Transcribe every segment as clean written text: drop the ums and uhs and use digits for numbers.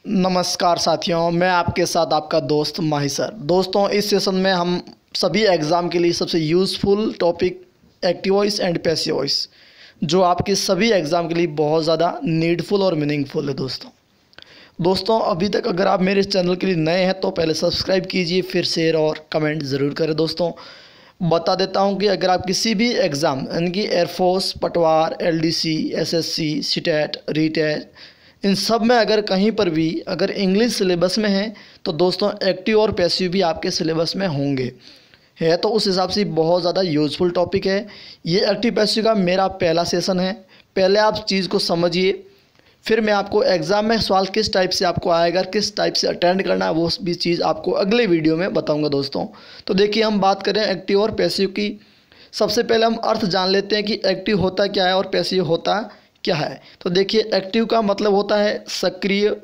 नमस्कार साथियों, मैं आपके साथ आपका दोस्त माही सर। दोस्तों, इस सेशन में हम सभी एग्ज़ाम के लिए सबसे useful topic active voice and passive voice, जो आपके सभी एग्ज़ाम के लिए बहुत ज़्यादा नीडफुल और मीनिंगफुल है। दोस्तों अभी तक अगर आप मेरे इस चैनल के लिए नए हैं तो पहले सब्सक्राइब कीजिए, फिर शेयर और कमेंट ज़रूर करें। दोस्तों बता देता हूं कि अगर आप किसी भी एग्ज़ाम यानी कि एयरफोर्स, पटवार, एलडीसी, एसएससी, सीटेट, रीटेट, इन सब में अगर कहीं पर भी अगर इंग्लिश सिलेबस में है तो दोस्तों एक्टिव और पैसिव भी आपके सिलेबस में होंगे है, तो उस हिसाब से बहुत ज़्यादा यूज़फुल टॉपिक है। ये एक्टिव पैसिव का मेरा पहला सेशन है। पहले आप चीज़ को समझिए, फिर मैं आपको एग्ज़ाम में सवाल किस टाइप से आपको आएगा, किस टाइप से अटेंड करना है, वो भी चीज़ आपको अगले वीडियो में बताऊंगा। दोस्तों तो देखिए, हम बात करें एक्टिव और पैसिव की। सबसे पहले हम अर्थ जान लेते हैं कि एक्टिव होता क्या है और पैसिव होता क्या है। तो देखिए, एक्टिव का मतलब होता है सक्रिय,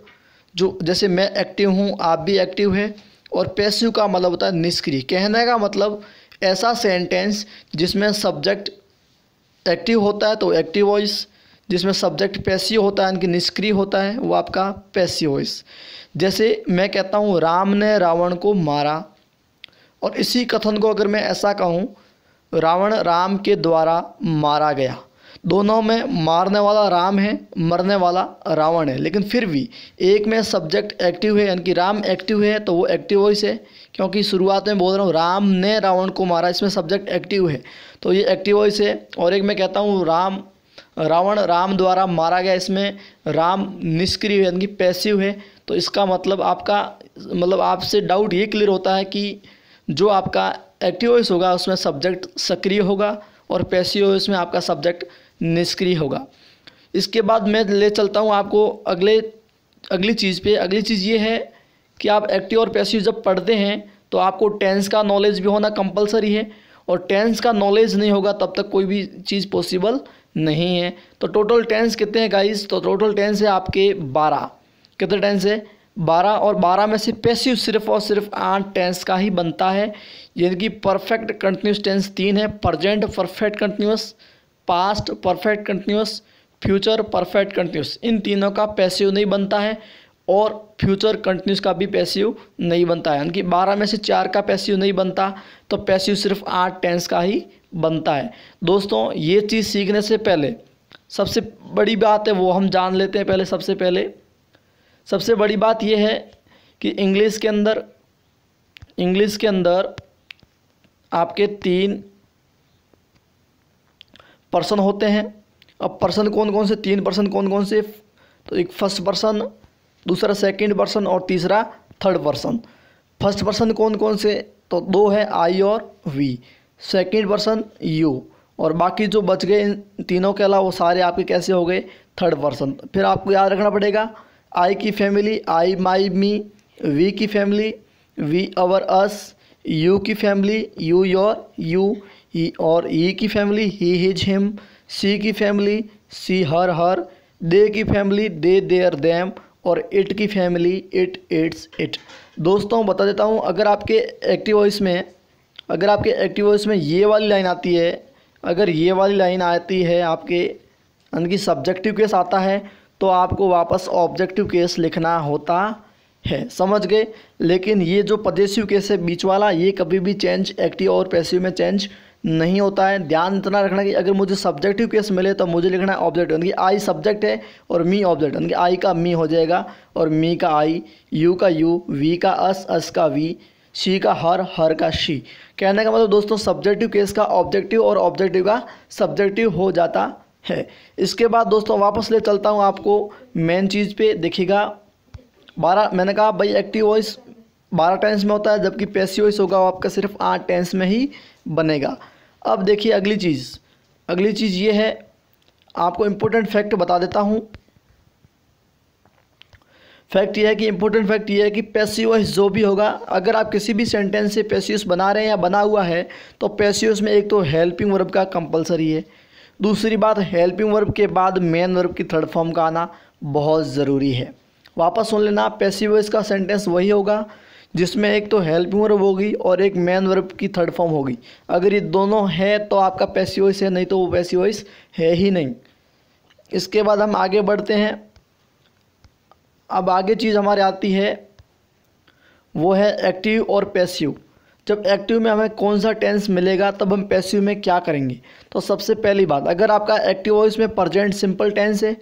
जो जैसे मैं एक्टिव हूँ, आप भी एक्टिव है। और पैसिव का मतलब होता है निष्क्रिय। कहने का मतलब ऐसा सेंटेंस जिसमें सब्जेक्ट एक्टिव होता है तो एक्टिव वॉइस, जिसमें सब्जेक्ट पैसिव होता है यानी कि निष्क्रिय होता है वो आपका पैसिव वॉइस। जैसे मैं कहता हूँ राम ने रावण को मारा, और इसी कथन को अगर मैं ऐसा कहूँ रावण राम के द्वारा मारा गया, दोनों में मारने वाला राम है, मरने वाला रावण है, लेकिन फिर भी एक में सब्जेक्ट एक्टिव है यानी कि राम एक्टिव है तो वो एक्टिव वॉइस है, क्योंकि शुरुआत में बोल रहा हूँ राम ने रावण को मारा, इसमें सब्जेक्ट एक्टिव है तो ये एक्टिव वॉइस है। और एक मैं कहता हूँ रावण राम द्वारा मारा गया, इसमें राम निष्क्रिय है यानी कि पैसिव है। तो इसका मतलब आपसे डाउट ये क्लियर होता है कि जो आपका एक्टिव वॉइस होगा उसमें सब्जेक्ट सक्रिय होगा और पैसिव वॉइस में आपका सब्जेक्ट निष्क्रिय होगा। इसके बाद मैं ले चलता हूँ आपको अगली चीज़ पे। अगली चीज़ ये है कि आप एक्टिव और पैसिव जब पढ़ते हैं तो आपको टेंस का नॉलेज भी होना कंपलसरी है, और टेंस का नॉलेज नहीं होगा तब तक कोई भी चीज़ पॉसिबल नहीं है। तो टोटल टेंस कितने हैं गाइस? तो टोटल टेंस है आपके 12। कितने टेंस है? 12। और 12 में से पैसिव सिर्फ और सिर्फ 8 टेंस का ही बनता है, यानी कि परफेक्ट कंटिन्यूस टेंस 3 है। Present perfect continuous, past perfect continuous, future perfect continuous, इन तीनों का पैसिव नहीं बनता है, और फ्यूचर कंटिन्यूस का भी पैसिव नहीं बनता है। यानी कि 12 में से 4 का पैसिव नहीं बनता, तो पैसिव सिर्फ 8 टेंस का ही बनता है। दोस्तों ये चीज़ सीखने से पहले सबसे बड़ी बात है वो हम जान लेते हैं। पहले सबसे बड़ी बात यह है कि इंग्लिश के अंदर आपके 3 पर्सन होते हैं। अब पर्सन कौन कौन से? 3 पर्सन कौन कौन से? तो एक फर्स्ट पर्सन, दूसरा सेकंड पर्सन और तीसरा थर्ड पर्सन। फर्स्ट पर्सन कौन कौन से? तो 2 है, आई और वी। सेकंड पर्सन यू, और बाकी जो बच गए इन तीनों के अलावा वो सारे आपके कैसे हो गए? Third person. फिर आपको याद रखना पड़ेगा आई की family I, my, me. We की family we, our, us. You की फैमिली यू, योर, यू। और ई की family he, his, him. She की family she, her, her. They की फैमिली दे, देयर, देम। और इट की family it, its, it. दोस्तों बता देता हूँ, अगर आपके एक्टिव वॉइस में ये वाली लाइन आती है, अगर ये वाली लाइन आती है आपके यानी कि सब्जेक्टिव केस आता है, तो आपको वापस ऑब्जेक्टिव केस लिखना होता है, समझ गए। लेकिन ये जो पजेसिव केस है बीच वाला, ये कभी भी चेंज एक्टिव और पैसिव में चेंज नहीं होता है। ध्यान इतना रखना कि अगर मुझे सब्जेक्टिव केस मिले तो मुझे लिखना है ऑब्जेक्टिव, यानी कि आई सब्जेक्ट है और मी ऑब्जेक्ट, यानी कि आई का मी हो जाएगा और मी का आई, यू का यू, वी का अस, अस का वी, सी का हर, हर का शी। कहने का मतलब दोस्तों सब्जेक्टिव केस का ऑब्जेक्टिव और ऑब्जेक्टिव का सब्जेक्टिव हो जाता है। इसके बाद दोस्तों वापस ले चलता हूँ आपको मेन चीज़ पे। देखिएगा 12 मैंने कहा भाई एक्टिव वॉइस 12 टेंस में होता है, जबकि पैसिव वॉइस होगा वो आपका सिर्फ 8 टेंस में ही बनेगा। अब देखिए अगली चीज़ ये है, आपको इम्पोर्टेंट फैक्ट बता देता हूँ। इम्पोर्टेंट फैक्ट ये है कि पैसिव वॉइस जो भी होगा, अगर आप किसी भी सेंटेंस से पैसिव वॉइस बना रहे हैं या बना हुआ है, तो पैसिव वॉइस में एक तो हेल्पिंग वर्ब का कंपलसरी है। दूसरी बात, हेल्पिंग वर्ब के बाद मेन वर्ब की थर्ड फॉर्म का आना बहुत ज़रूरी है। वापस सुन लेना, पैसिव वॉइस का सेंटेंस वही होगा जिसमें एक तो हेल्पिंग वर्ब होगी और एक मेन वर्ब की थर्ड फॉर्म होगी। अगर ये दोनों है तो आपका पैसिव वॉइस है, नहीं तो वो पैसिव वॉइस है ही नहीं। इसके बाद हम आगे बढ़ते हैं। अब आगे चीज़ हमारे आती है वो है एक्टिव और पैसिव। जब एक्टिव में हमें कौन सा टेंस मिलेगा तब हम पैसिव में क्या करेंगे। तो सबसे पहली बात, अगर आपका एक्टिव वॉइस में प्रेजेंट सिंपल टेंस है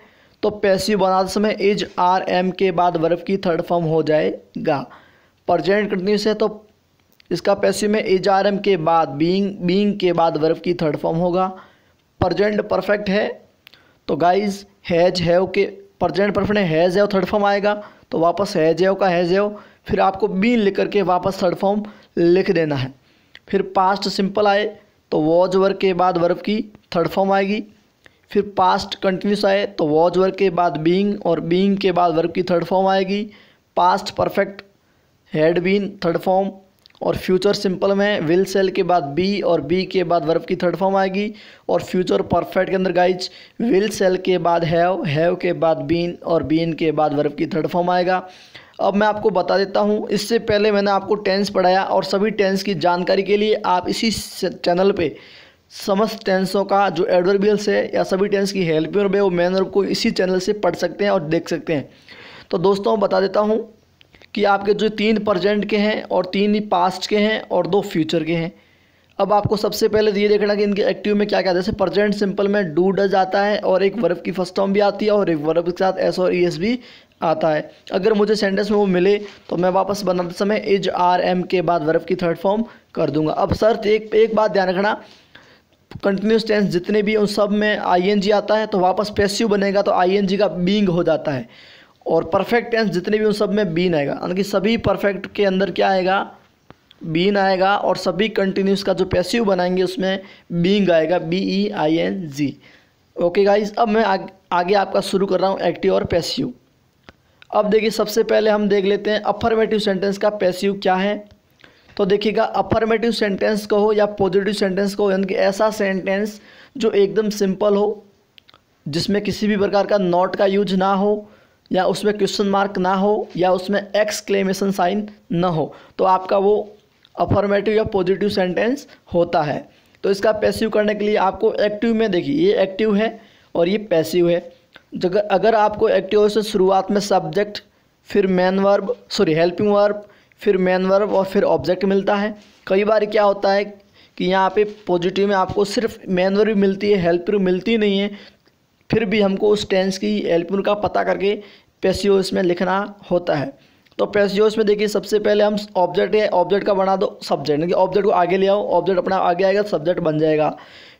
तो पैसिव बनाते समय इज आर एम के बाद वर्ब की थर्ड फॉर्म हो जाएगा। प्रेजेंट कंटिन्यूस है तो इसका पैसिव में इज आर एम के बाद बीइंग के बाद वर्ब की थर्ड फॉर्म होगा। प्रेजेंट परफेक्ट है तो गाइज हैज हैव के प्रेजेंट परफेक्ट है, हैज़ हैव थर्ड फॉर्म आएगा तो वापस हैज हैव का हैज हैव, फिर आपको बीन लिख करके वापस थर्ड फॉर्म लिख देना है। फिर पास्ट सिंपल आए तो वॉज वर्ब के बाद वर्ब की थर्ड फॉर्म आएगी। फिर पास्ट कंटिन्यूस आए तो वॉज वर्ब के बाद बीइंग और बीइंग के बाद वर्ब की थर्ड फॉर्म आएगी। Past perfect had been third form, और फ्यूचर सिंपल में विल सेल के बाद बी और बी के बाद वर्ब की थर्ड फॉर्म आएगी। और फ्यूचर परफेक्ट के अंदर गाइज विल सेल के बाद हैव के बाद बीन और बीन के बाद वर्ब की थर्ड फॉर्म आएगा। अब मैं आपको बता देता हूँ, इससे पहले मैंने आपको टेंस पढ़ाया और सभी टेंस की जानकारी के लिए आप इसी चैनल पे समस्त टेंसों का जो एडवर्बियल्स है या सभी टेंस की हेल्प वर्ब है वो मेन वर्ब को इसी चैनल से पढ़ सकते हैं और देख सकते हैं। तो दोस्तों बता देता हूँ कि आपके जो 3 प्रेजेंट के हैं और 3 ही पास्ट के हैं और 2 फ्यूचर के हैं। अब आपको सबसे पहले ये देखना कि इनके एक्टिव में क्या क्या है। जैसे प्रेजेंट सिंपल में डू डज आता है और एक वर्ब की फर्स्ट फॉर्म भी आती है और एक वर्ब के साथ एस और ईएस भी आता है। अगर मुझे सेंटेंस में वो मिले तो मैं वापस बनाते समय इज आर एम के बाद वर्ब की थर्ड फॉर्म कर दूंगा। अब शर्त एक बात ध्यान रखना, कंटिन्यूस टेंस जितने भी उन सब में आईएनजी आता है तो वापस पैसिव बनेगा तो आईएनजी का बीइंग हो जाता है। और परफेक्ट टेंस जितने भी उन सब में बीन आएगा, यानी कि सभी परफेक्ट के अंदर क्या आएगा, बीन आएगा। और सभी कंटिन्यूस का जो पैसिव बनाएंगे उसमें बीइंग आएगा, BEING। ओके गाइज, अब मैं आगे आपका शुरू कर रहा हूँ एक्टिव और पैसिव। अब देखिए सबसे पहले हम देख लेते हैं अफर्मेटिव सेंटेंस का पैसिव क्या है। तो देखिएगा, अफर्मेटिव सेंटेंस को हो या पॉजिटिव सेंटेंस को, यानी कि ऐसा सेंटेंस जो एकदम सिंपल हो, जिसमें किसी भी प्रकार का नॉट का यूज ना हो या उसमें क्वेश्चन मार्क ना हो या उसमें एक्सक्लेमेशन साइन ना हो, तो आपका वो अफर्मेटिव या पॉजिटिव सेंटेंस होता है। तो इसका पैसिव करने के लिए आपको एक्टिव में देखिए, ये एक्टिव है और ये पैसिव है। अगर आपको एक्टिव से शुरुआत में सब्जेक्ट, फिर मेन वर्ब, हेल्पिंग वर्ब, फिर मेन वर्ब और फिर ऑब्जेक्ट मिलता है। कई बार क्या होता है कि यहाँ पे पॉजिटिव में आपको सिर्फ मेन वर्ब मिलती है, हेल्प वर्ब मिलती नहीं है, फिर भी हमको उस टेंस की हेल्प वर्ब का पता करके पैसिव इसमें लिखना होता है। तो पैसिव में देखिए सबसे पहले हम ऑब्जेक्ट है, ऑब्जेक्ट का बना दो सब्जेक्ट, यानी कि ऑब्जेक्ट को आगे ले आओ, ऑब्जेक्ट अपना आगे आएगा, सब्जेक्ट बन जाएगा।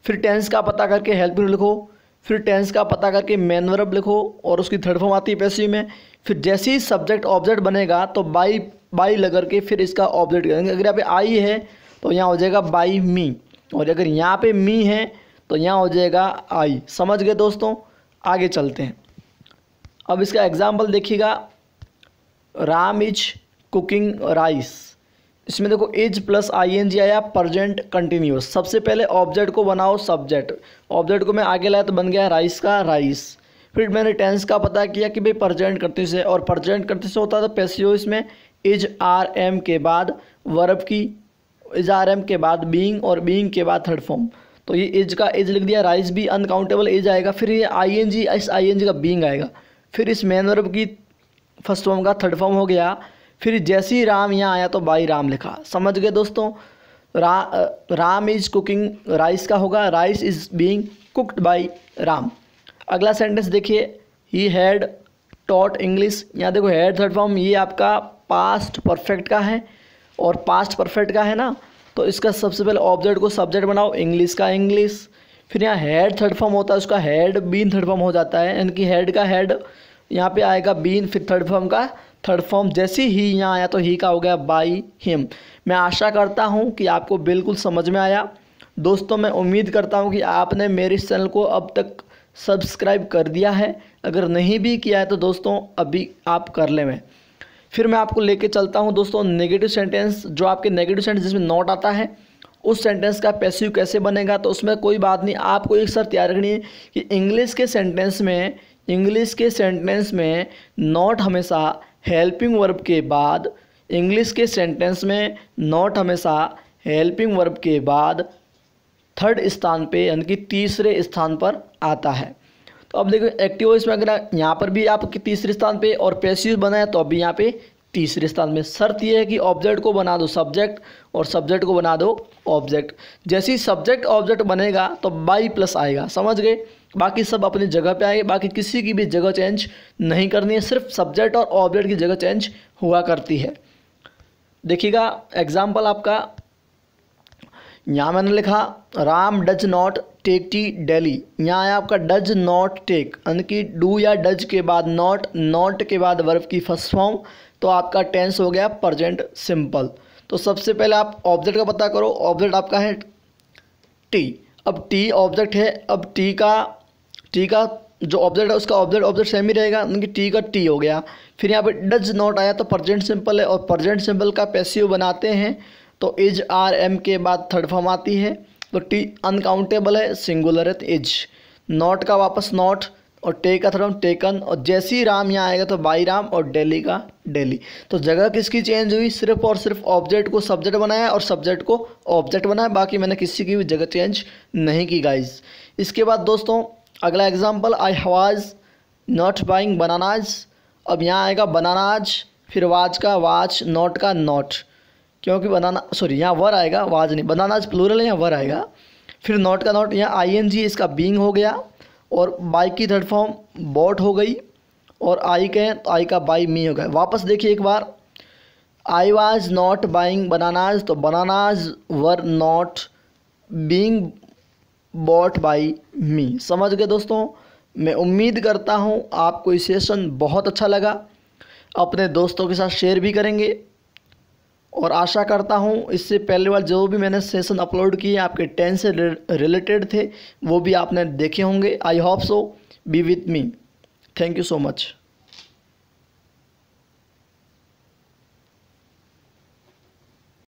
फिर टेंस का पता करके हेल्प वर्ब लिखो, फिर टेंस का पता करके मेन वर्ब लिखो और उसकी थर्ड फॉर्म आती है पैसिव में। फिर जैसे ही सब्जेक्ट ऑब्जेक्ट बनेगा तो बाई लग करके फिर इसका ऑब्जेक्ट करेंगे। अगर यहाँ पे आई है तो यहाँ हो जाएगा बाई मी, और अगर यहाँ पे मी है तो यहाँ हो जाएगा आई। समझ गए दोस्तों, आगे चलते हैं। अब इसका एग्जाम्पल देखिएगा, राम इज कुकिंग राइस। इसमें देखो इज प्लस ING आया, प्रेजेंट कंटिन्यूस। सबसे पहले ऑब्जेक्ट को बनाओ सब्जेक्ट, ऑब्जेक्ट को मैं आगे लाया तो बन गया राइस का राइस। फिर मैंने टेंस का पता किया कि भाई प्रेजेंट कंटिन्यूस है और प्रेजेंट कंटिन्यूस होता था पैसिव, इसमें इज RM के बाद वर्ब की, इज RM के बाद बीइंग और बीइंग के बाद थर्ड फॉर्म। तो ये इज का इज लिख दिया, राइस भी अनकाउंटेबल इज आएगा, फिर ये ING, इस ING का बीइंग आएगा, फिर इस मेन वर्ब की फर्स्ट फॉर्म का थर्ड फॉर्म हो गया। फिर जैसे ही राम यहाँ आया तो बाई राम लिखा। समझ गए दोस्तों, राम इज कुकिंग राइस का होगा, rice is being cooked by Ram. अगला सेंटेंस देखिए, ही हैड टॉट इंग्लिश। यहाँ देखो हैड थर्ड फॉर्म, ये आपका पास्ट परफेक्ट का है और पास्ट परफेक्ट का है ना, तो इसका सबसे पहले ऑब्जेक्ट को सब्जेक्ट बनाओ, इंग्लिश का इंग्लिश। फिर यहाँ हैड थर्ड फॉर्म होता है, उसका हैड बीन थर्ड फॉर्म हो जाता है, यानी कि हैड का हैड यहाँ पे आएगा बीन, फिर थर्ड फॉर्म का थर्ड फॉर्म। जैसे ही यहाँ आया तो ही का हो गया बाई हिम। मैं आशा करता हूँ कि आपको बिल्कुल समझ में आया। दोस्तों मैं उम्मीद करता हूँ कि आपने मेरे इस चैनल को अब तक सब्सक्राइब कर दिया है, अगर नहीं भी किया है तो दोस्तों अभी आप कर लें। फिर मैं आपको लेके चलता हूँ दोस्तों नेगेटिव सेंटेंस, जो आपके नेगेटिव सेंटेंस जिसमें नॉट आता है उस सेंटेंस का पैसिव कैसे बनेगा। तो उसमें कोई बात नहीं, आपको एक शर्त याद रखनी है कि इंग्लिश के सेंटेंस में नॉट हमेशा हेल्पिंग वर्ब के बाद, इंग्लिश के सेंटेंस में नॉट हमेशा हेल्पिंग वर्ब के बाद थर्ड स्थान पे, यानी कि तीसरे स्थान पर आता है। तो अब देखो एक्टिव वॉइस में अगर यहाँ पर भी आपके तीसरे स्थान पे और पैसिव बना है तो अभी यहाँ पे तीसरे स्थान में। शर्त यह है कि ऑब्जेक्ट को बना दो सब्जेक्ट और सब्जेक्ट को बना दो ऑब्जेक्ट। जैसे ही सब्जेक्ट ऑब्जेक्ट बनेगा तो बाई प्लस आएगा, समझ गए। बाकी सब अपनी जगह पे आएंगे, बाकी किसी की भी जगह चेंज नहीं करनी है, सिर्फ सब्जेक्ट और ऑब्जेक्ट की जगह चेंज हुआ करती है। देखिएगा एग्जाम्पल आपका यहाँ मैंने लिखा Ram does not take tea daily. यहाँ है आपका डज नॉट टेक, यानी कि डू या डज के बाद नॉट, नॉट के बाद वर्ब की फर्स्ट फॉर्म, तो आपका टेंस हो गया प्रेजेंट सिंपल। तो सबसे पहले आप ऑब्जेक्ट का पता करो। ऑब्जेक्ट आपका है टी। अब टी ऑब्जेक्ट है, अब टी का जो ऑब्जेक्ट है उसका ऑब्जेक्ट सेम ही रहेगा, यानी कि टी का टी हो गया। फिर यहाँ पे डज नॉट आया तो प्रेजेंट सिंपल है, और प्रेजेंट सिंपल का पैसिव बनाते हैं तो इज आर एम के बाद थर्ड फॉर्म आती है। तो टी अनकाउंटेबल है, सिंगुलर है तो इज। नॉट का वापस नॉट, और टेक का थर्ड फॉर्म टेकन, और जैसे ही राम यहाँ आएगा तो बाई राम, और डेली का डेली। तो जगह किसकी चेंज हुई, सिर्फ और सिर्फ ऑब्जेक्ट को सब्जेक्ट बनाया और सब्जेक्ट को ऑब्जेक्ट बनाया, बाकी मैंने किसी की भी जगह चेंज नहीं की गाइज। इसके बाद दोस्तों अगला example, I was not buying bananas. अब यहाँ आएगा बनानाज, फिर वाज का वाच, नॉट का नॉट, क्योंकि बनाना यहाँ वर आएगा, वाज नहीं, बनानाज प्लूरल है, यहाँ वर आएगा। फिर नॉट का नॉट, यहाँ आईएनजी इसका बीइंग हो गया, और बाई की थर्ड फॉर्म बॉट हो गई, और आई कहें तो आई का बाई मी हो गया। वापस देखिए एक बार, I was not buying bananas, तो bananas were not being bought by me. समझ गए दोस्तों। मैं उम्मीद करता हूँ आपको ये सेशन बहुत अच्छा लगा, अपने दोस्तों के साथ शेयर भी करेंगे, और आशा करता हूँ इससे पहले बार जो भी मैंने सेशन अपलोड किए आपके टेंस से रिलेटेड थे वो भी आपने देखे होंगे। I hope so, B with me. Thank you so much.